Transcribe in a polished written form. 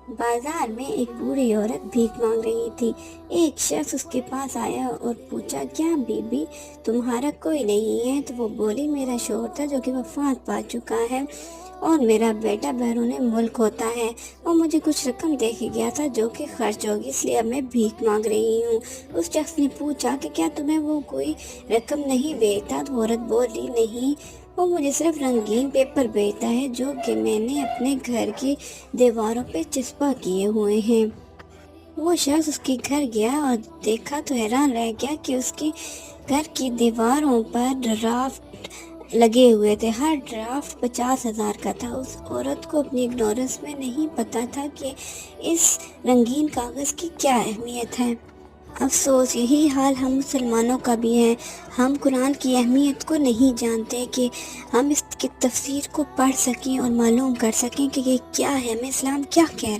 बाजार में एक बूढ़ी औरत भीख मांग रही थी। एक शख्स उसके पास आया और पूछा, क्या बीबी तुम्हारा कोई नहीं है? तो वो बोली, मेरा शौहर था जो कि वफात पा चुका है और मेरा बेटा बैरून मुल्क होता है और मुझे कुछ रकम दे के गया था जो कि खर्च होगी, इसलिए अब मैं भीख मांग रही हूँ। उस शख्स ने पूछा कि क्या तुम्हें वो कोई रकम नहीं भेजता? तो औरत बोली, नहीं, वो मुझे सिर्फ रंगीन पेपर भेजता है जो कि मैंने अपने घर की दीवारों पे चिपका किए हुए हैं। वो शख्स उसके घर गया और देखा तो हैरान रह गया कि उसके घर की दीवारों पर ड्राफ्ट लगे हुए थे। हर ड्राफ्ट 50,000 का था। उस औरत को अपनी इग्नोरेंस में नहीं पता था कि इस रंगीन कागज़ की क्या अहमियत है। अफसोस यही हाल हम मुसलमानों का भी है। हम कुरान की अहमियत को नहीं जानते कि हम इसकी तफसीर को पढ़ सकें और मालूम कर सकें कि ये क्या है, हमें इस्लाम क्या कह रहा है।